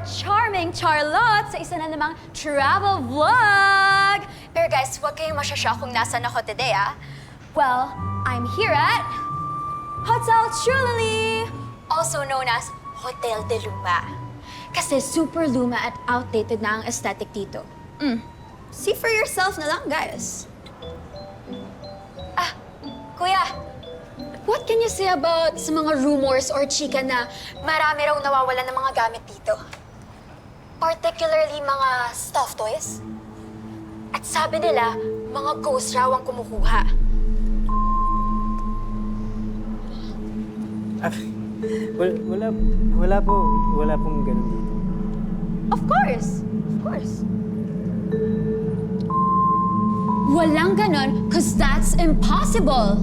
charming Charlotte sa isa na namang travel vlog! Pero guys, huwag kayong masyashock kung nasan ako today, ah. Well, I'm here at Hotel Trulili, also known as Hotel de Luma. Kasi super luma at outdated na ang aesthetic dito. See for yourself na lang, guys. Ah, kuya, what can you say about sa mga rumors or chika na marami raw nawawalan ng mga gamit dito? Particularly mga stuffed toys. At sabi nila, mga ghost raw ang kumukuha. Wala pong ganun dito. Of course! Of course. Walang ganon, cause that's impossible!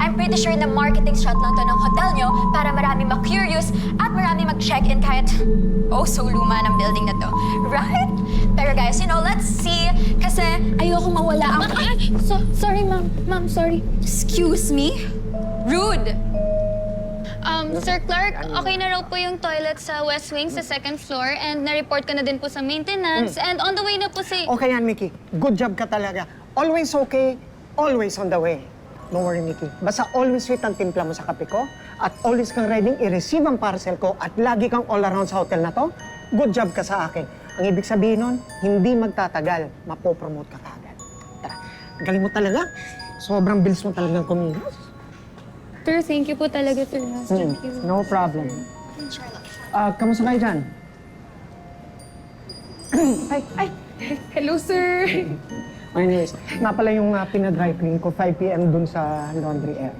I'm pretty sure na marketing shot lang to ng hotel nyo para marami ma-curious at marami mag-check-in kahit so luma ng building na to. Right? Pero guys, let's see. Kasi ayoko mawala ang... Sorry, ma'am. Ma'am, sorry. Excuse me? Rude! Sir Clark, okay na raw po yung toilet sa West Wing sa second floor and na-report ka na din po sa maintenance and on the way na po si... Okay yan, Mickey. Good job ka talaga. Always okay, always on the way. Don't worry, Mickey. Basta always sweet ang timpla mo sa kape ko at always kang ready i-receive ang parcel ko at lagi kang all around sa hotel na to, good job ka sa akin. Ang ibig sabihin nun, hindi magtatagal, mapopromote ka kagad. Tara, galing mo talaga. Sobrang bilis mo talagang kumilos. Sir, thank you po talaga, sir. Thank you. No problem. Kamusta kayo dyan? ay. Hello, sir. Anyways, nga pala yung pinadry clean ko, 5 p.m. dun sa laundry air.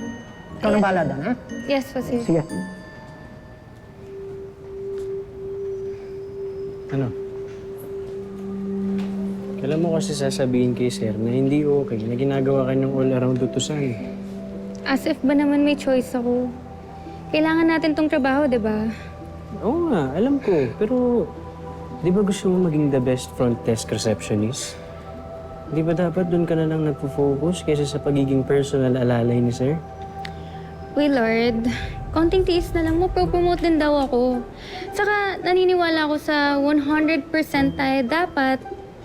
Ikaw nang bahala doon, ha? Yes po, sir. Sige. Ano? Kailan mo kasi sasabihin kay sir na hindi okay na ginagawa ka ng all-around utusan. As if ba naman may choice ako? Kailangan natin tong trabaho, di ba? Oo nga, alam ko. Pero, di ba gusto mo maging the best front desk receptionist? Di ba dapat doon ka na lang nagpo-focus kaysa sa pagiging personal alalay ni sir? Uy, Lord. Konting tiis na lang mo, pro-promote din daw ako. Saka, naniniwala ako sa 100% tayo dapat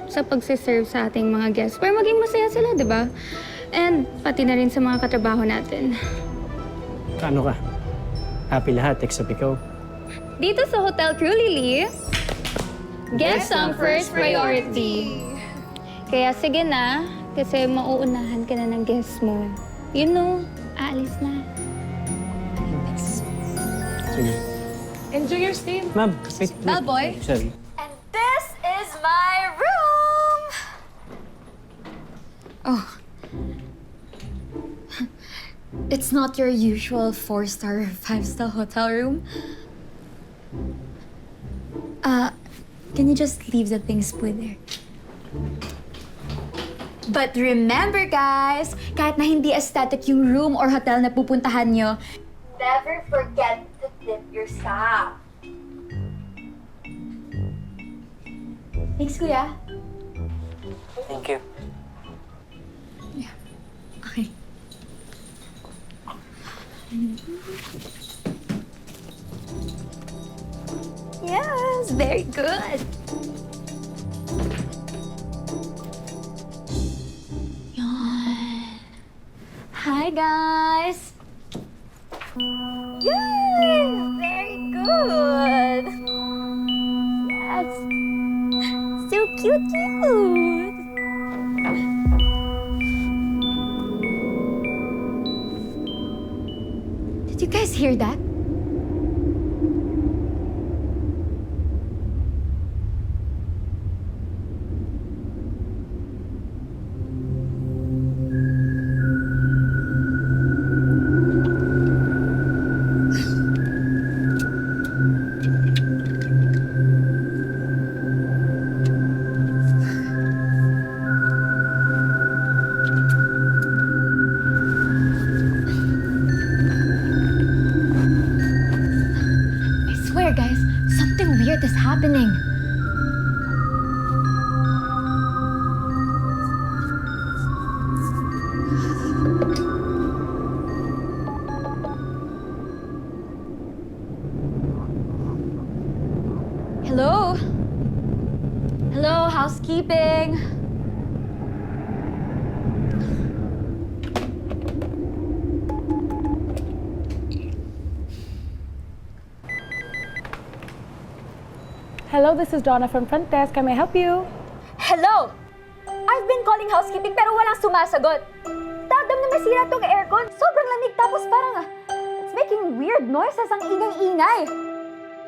sa pagsiserve sa ating mga guests. Para maging masaya sila, di ba? And pati na rin sa mga katrabaho natin. Ano ka? Happy lahat, except ikaw. Dito sa Hotel Trulili, guests ang first priority. Kaya sige na, kasi mauunahan ka na ng guests mo. You know, aalis na. Sige. Enjoy your stay. Ma'am, wait. Bellboy? Sorry. And this is my room! Oh. It's not your usual 4-star, 5-star hotel room. Can you just leave the things put there? But remember, guys, kahit na hindi aesthetic yung room or hotel na pupuntahan nyo, never forget to tip your staff. Thanks, Kuya. Thank you. Okay. Yes, very good. Yan. Hi, guys. Yay! Very good. Yes. So cute. Did you guys hear that? Hello, this is Donna from Front Desk. Can I help you? Hello! I've been calling housekeeping pero walang sumasagot. Tadam na may sira tong aircon. Sobrang lamig tapos parang it's making weird noises ang ingay-ingay.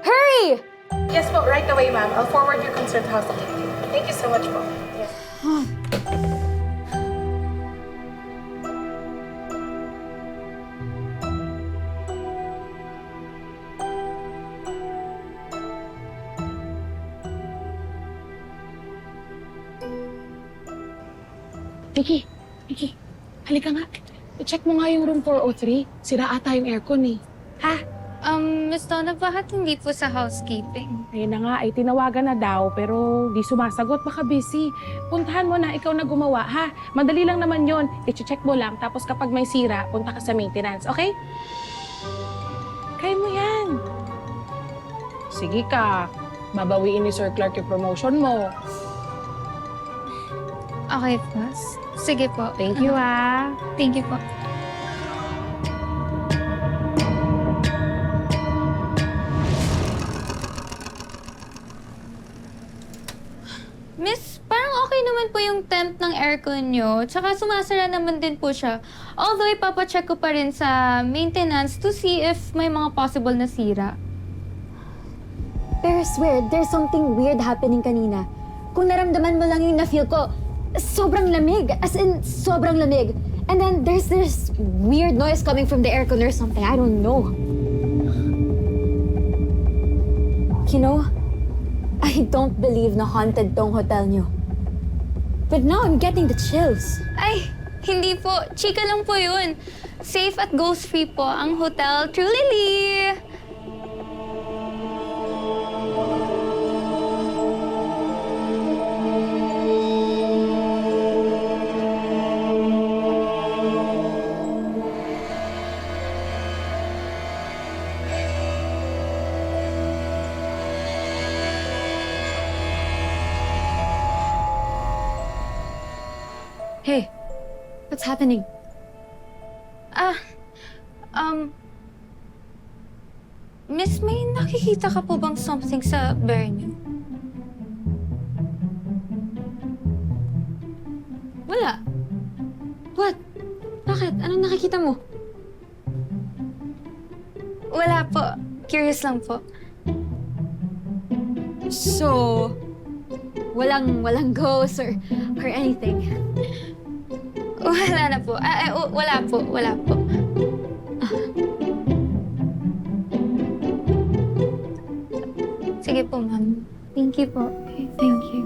Hurry! Yes po, right away, ma'am. I'll forward your concern to housekeeping. Thank you so much po. Yes. Vicky, halika nga. I-check mo nga yung room 403. Sira ata yung aircon eh. Ha? Miss Donna, bakit hindi po sa housekeeping? Ayun na nga, ay tinawagan na daw pero di sumasagot, baka busy. Puntahan mo na, ikaw na gumawa, ha? Madali lang naman yon. I-check mo lang, tapos kapag may sira, punta ka sa maintenance, okay? Kaya mo yan. Sige ka, babawiin ni Sir Clark yung promotion mo. Okay, boss. Sige po. Thank you, ha? Thank you po. Miss, parang okay naman po yung temp ng aircon nyo. Tsaka sumasara naman din po siya. Although, ipapacheck ko pa rin sa maintenance to see if may mga possible na sira. Pero swear, there's something weird happening kanina. Kung naramdaman mo lang yung na-feel ko, sobrang lamig. As in, sobrang lamig. And then there's this weird noise coming from the aircon or something. I don't know. You know, I don't believe na haunted tong hotel nyo. But now I'm getting the chills. Ay, hindi po. Chika lang po yun. Safe at ghost-free po ang Hotel True Lily. Hey, what's happening? Miss, may nakikita ka po bang something sa bear niyo? Wala. What? Bakit? Anong nakikita mo? Wala po. Curious lang po. So, walang ghost or anything. Wala na po. Wala po. Wala po. Sige po, ma'am. Thank you po. Thank you.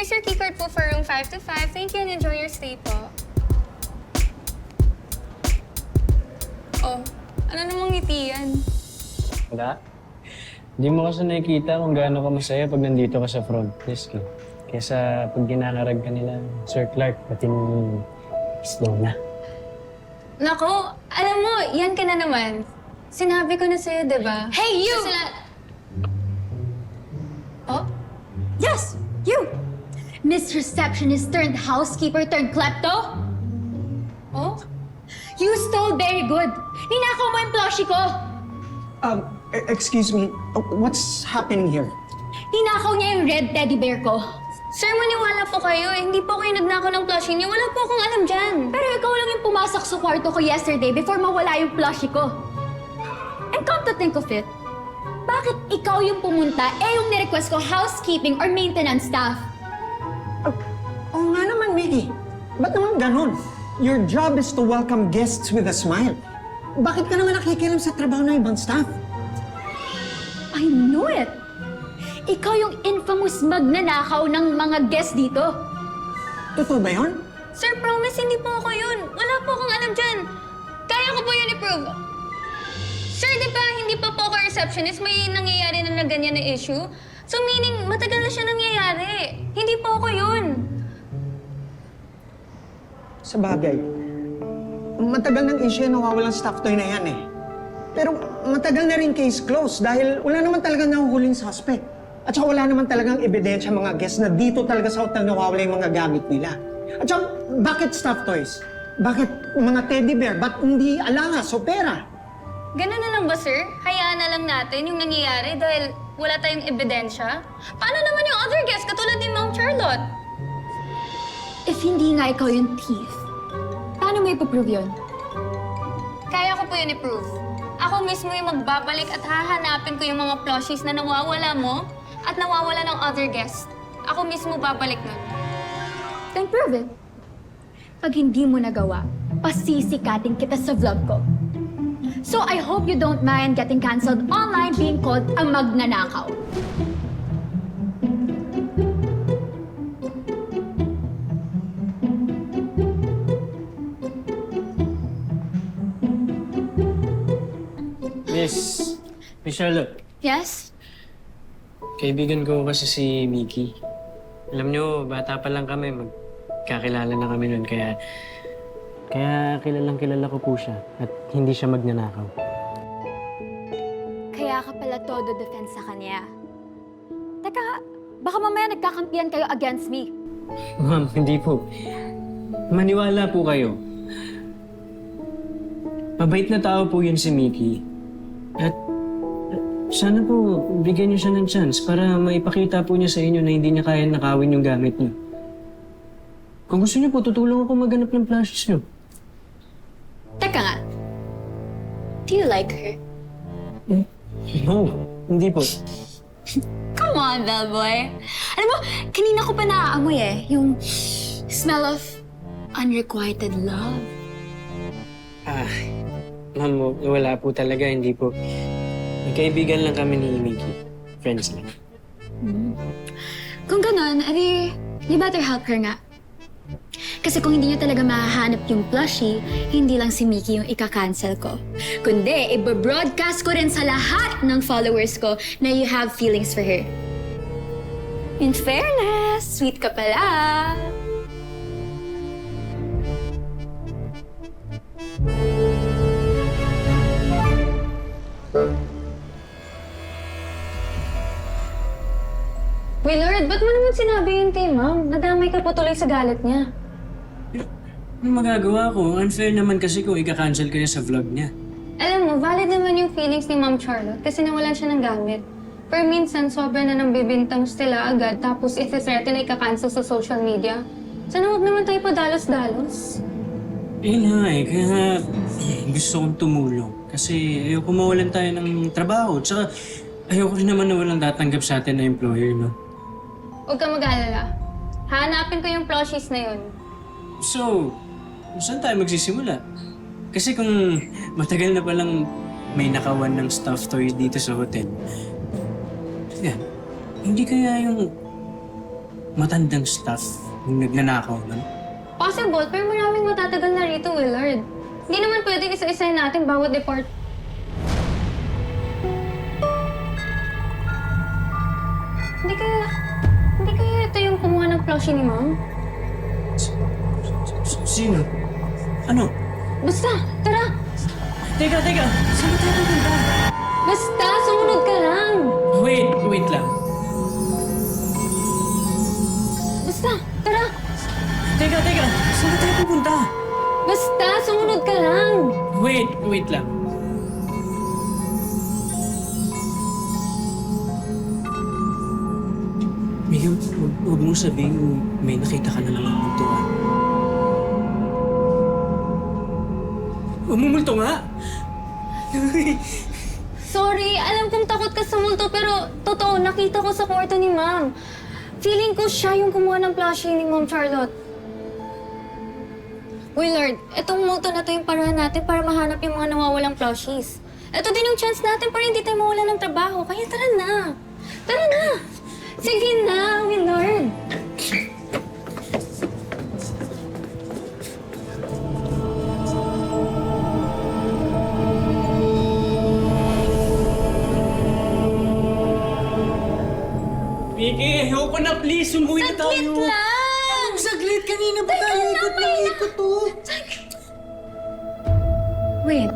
Here's your keycard po for room 525. Thank you and enjoy your stay po. Oh, ano namang ngiti yan? Wala. Hindi mo kasi nakikita kung gaano ka masaya pag nandito ka sa front desk. Eh. Kesa pag ginangarag ka nila, Sir Clark, pati ni Miss Donna. Nako, Alam mo, yan ka na naman. Sinabi ko na sa'yo, di ba? Hey, you! Oh? Yes, you! Miss Receptionist turned housekeeper turned klepto? Oh? You stole very good. Ninakaw mo yung plushie ko. Excuse me, what's happening here? Ninakaw niya yung red teddy bear ko. Sir, maniwala po kayo. Hindi po kayo nagnakaw ng plushie niyo. Wala po akong alam dyan. Pero ikaw lang yung pumasok sa kwarto ko yesterday before mawala yung plushie ko. And come to think of it, bakit ikaw yung pumunta, yung nirequest ko housekeeping or maintenance staff? Oo nga naman, Mickey. Ba't naman ganun? Your job is to welcome guests with a smile. Bakit ka naman nakikialam sa trabaho ng ibang staff? I knew it! Ikaw yung infamous magnanakaw ng mga guests dito. Totoo ba yun? Sir, promise, hindi po ako yun. Wala po akong alam dyan. Kaya ko po yun i-prove. Sir, di ba hindi pa po ako receptionist? May nangyayari na ganyan na issue? So meaning, matagal na siya nangyayari. Hindi po ako yun. Sa bagay, matagal ng issue na nawawalang staff toy na yan eh. Pero matagal na rin case closed dahil wala naman talagang nahuhuling suspect. At saka wala naman talagang ebidensya mga guests na dito talaga sa hotel nawawala yung mga gamit nila. At saka, bakit staff toys? Bakit mga teddy bear? Ba't hindi alahas o pera? Ganun na lang ba, sir? Hayaan na lang natin yung nangyayari dahil wala tayong ebidensya? Paano naman yung other guests katulad ni Ma'am Charlotte? If hindi nga ikaw yung thief, paano mo ipaprove yun? Kaya ko po yun i-prove. Ako mismo yung magbabalik at hahanapin ko yung mga plushies na nawawala mo at nawawala ng other guests. Ako mismo babalik nun. Then prove it. Pag hindi mo nagawa, pasisikatin kita sa vlog ko. So I hope you don't mind getting cancelled online being called a magnanakaw. Miss Charlotte, Yes? kaibigan ko kasi si Mickey. Alam nyo, bata pa lang kami, magkakilala na kami nun, kaya kilala ko po siya at hindi siya magnanakaw. Kaya ka pala todo defense sa kanya. Teka, baka mamaya nagkakampiyan kayo against me. Ma'am, hindi po. Maniwala po kayo. Mabait na tao po yun si Mickey. At sana po, bigyan niyo siya ng chance para maipakita po niya sa inyo na hindi niya kaya nakawin yung gamit niyo. Kung gusto niyo po, tutulong ako maghanap ng plushies niyo. Teka nga. Do you like her? No, hindi po. Come on, bellboy. Alam mo, kanina ko pa naaamoy yung smell of unrequited love. Ma'am, wala po talaga, hindi po. Magkaibigan lang kami ni Mickey. Friends lang. Kung ganon, edi, you better help her nga. Kasi kung hindi niyo talaga mahahanap yung plushie, hindi lang si Mickey yung ika-cancel ko. Kundi, i-broadcast ko rin sa lahat ng followers ko na you have feelings for her. In fairness, sweet ka pala. Willard, ba't mo naman sinabi yun kay Ma'am? Nadamay ka po tuloy sa galit niya. Ano magagawa ko? Unfair naman kasi kung ika-cancel ko niya sa vlog niya. Alam mo, valid naman yung feelings ni Ma'am Charlotte kasi nawalan siya ng gamit. Pero minsan, sobra na nang bibintang sila agad tapos isi-threaten na ika-cancel sa social media. Sana huwag naman tayo padalos-dalos. Kaya gusto kong tumulong. Kasi ayoko mawalan tayo ng trabaho. Tsaka ayoko rin naman na walang tatanggap sa atin na employer, no? Huwag ka mag-alala. Hanapin ko yung plushies na yun. So, saan tayo magsisimula? Kasi kung matagal na palang may nakawan ng stuffed toys dito sa hotel, yan, hindi kaya yung matandang staff yung nagnanakaw nun? Possible, pero maraming matatagal na rito, Willard. Hindi naman pwedeng isa-isahin natin bawat depart. Hindi kaya ito yung kumuha ng plushie ni Ma'am? Sino? Ano? Basta, tara! Teka. Saan ba tayo pupunta? Basta, sumunod ka lang. Wait lang. Basta, tara. Teka. Saan ba tayo pupunta? Basta, sumunod ka lang. Wait lang. Miguel, huwag mo sabihin may nakita ka na naman multo, ah. Umumulto nga! Sorry, alam kong takot ka sa multo, pero totoo, nakita ko sa kwarto ni Ma'am. Feeling ko siya yung kumuha ng plushie ni Ma'am Charlotte. Willard, etong multo na to yung parahan natin para mahanap yung mga nawawalang plushies. Ito din yung chance natin para hindi tayo mawala ng trabaho. Kaya tara na! Tara na! Sige na, Willard! Vicky, ayoko na please. Umuwi na tayo. Saglit lang! Saglit! Kanina ba tayo ikot to? Wait,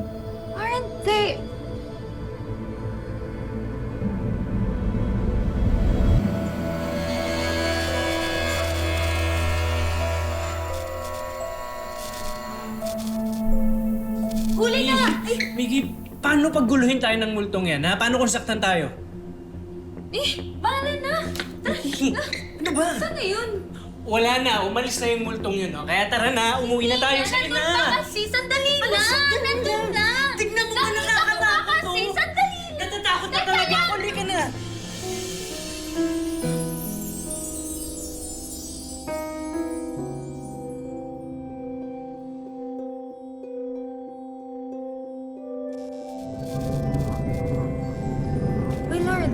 aren't they... Huli na! Vicky, paano pagguluhin tayo ng multong yan, ha? Paano kung saktan tayo? Bahala na! Vicky, ano ba? Ano yun? Wala na, umalis na yung multong yun, no? Kaya tara na, umuwi na tayo. Sige Nandun pa na! kasi, sandali lang! Nandun na! Tignan mo ba Nakita ko nakakatakot pa kasi, to? sandali lang! Natatakot na talaga ako, ka na! Willard!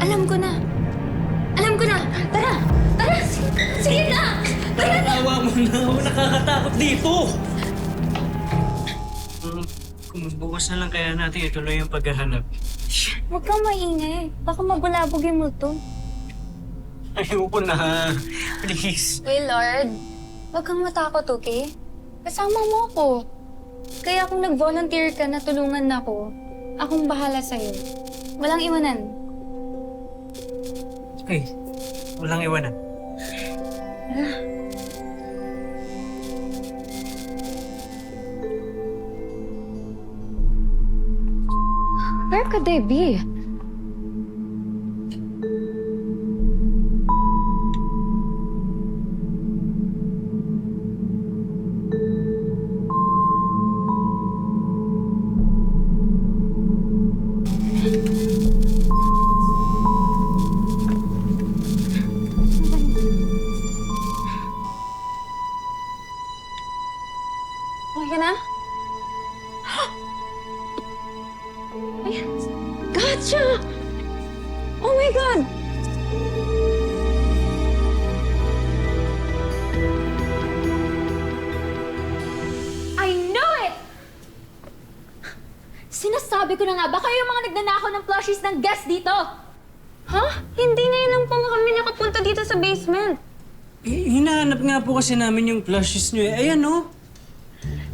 Alam ko na! Tara! Sige na! Tara na! Tawa mo na, ako nakakatakot dito! Kung bukas na lang kaya natin ituloy yung paghahanap. Huwag kang maingay. Baka mabulabog yung multo. Ayoko na. Please. Willard, huwag kang matakot, okay? Kasama mo ako. Kaya kung nag-volunteer ka na tulungan ako, akong bahala sa'yo. Walang iwanan. Okay. Walang iwanan. Where could they be? Okay ka na? Ayan. Gotcha! Oh my God! I knew it! Sinasabi ko na nga ba kayo yung mga nagnanakaw ng plushies ng guest dito? Ha? Hindi ngayon lang po kami nakapunta dito sa basement. Hinahanap nga po kasi namin yung plushies nyo eh. Ayan, no?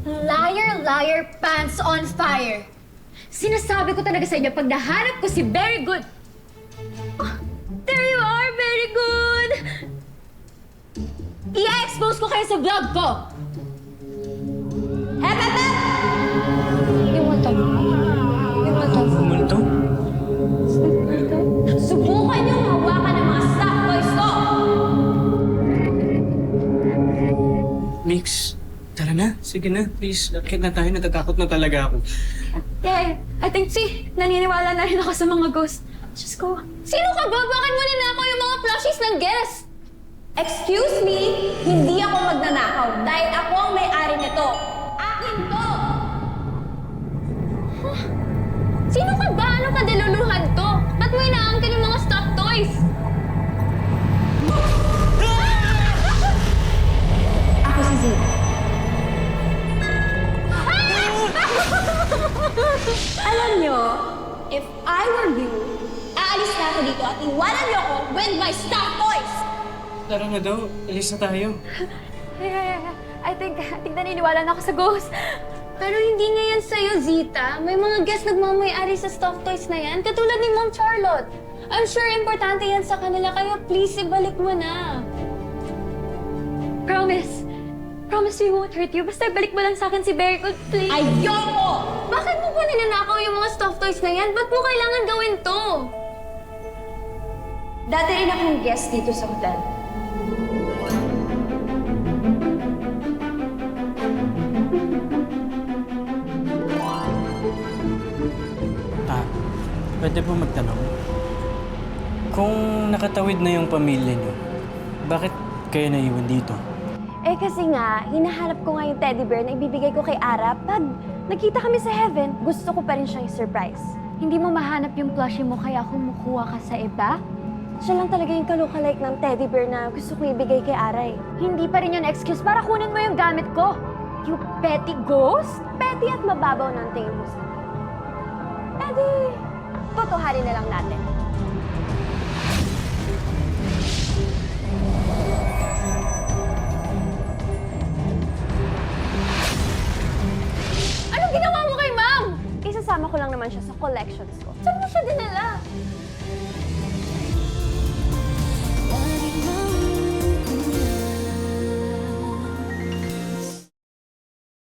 Liar, pants on fire! Sinasabi ko talaga sa inyo, pag nahanap ko si Very Good... Oh, there you are, Very Good! I-expose ko kayo sa vlog ko! Hep! Yung multo. Multo? Subukan niyong hawakan ng mga soft toys ko! Mix, tara na. Sige na, please. Lakit na tayo. Natatakot na talaga ako. Yeah, I think, naniniwala na rin ako sa mga ghosts. Diyos ko. Sino ka ba? Bakit mo ninakaw yung mga plushies ng guests? Excuse me, hindi ako magnanakaw dahil ako ang may-ari nito. Akin to! Huh? Sino ka ba? Ano ka diluluhan to? Ba't mo inaangkin yung mga stuffed toys? Ako si Zee. Alam nyo, if I were you, aalis na ako dito at iwanan niyo ako with my stuffed toys! Tara na daw. Alis na tayo. I think naniniwala na ako sa ghost. Pero hindi nga yan sa'yo, Zita. May mga guest nagmamayari sa stuffed toys na yan, katulad ni Ma'am Charlotte. I'm sure importante yan sa kanila, kaya please, ibalik mo na. Promise. Promise we won't hurt you. Basta ibalik mo lang sa akin si Berry, please. Ayoko! Bakit mo pa ninanakaw yung mga stuffed toys na yan? Ba't mo kailangan gawin to? Dati rin akong guest dito sa hotel. Pwede po magtanong? Kung nakatawid na yung pamilya niyo, bakit kayo naiwan dito? Eh kasi nga, hinahanap ko nga yung teddy bear na ibibigay ko kay Ara. Pag nakita kami sa heaven, gusto ko pa rin siyang surprise. Hindi mo mahanap yung plushie mo kaya kumukuha ka sa iba? Siya lang talaga yung kalukalike ng teddy bear na gusto kong ibigay kay Ara eh. Hindi pa rin yun excuse para kunin mo yung gamit ko. You petty ghost? Petty at mababaw ng tingin mo sa akin. Eh di, totohanin na lang natin. Anong ginawa mo kay Ma'am? Isasama ko lang naman siya sa collections ko. Saan mo siya dinala?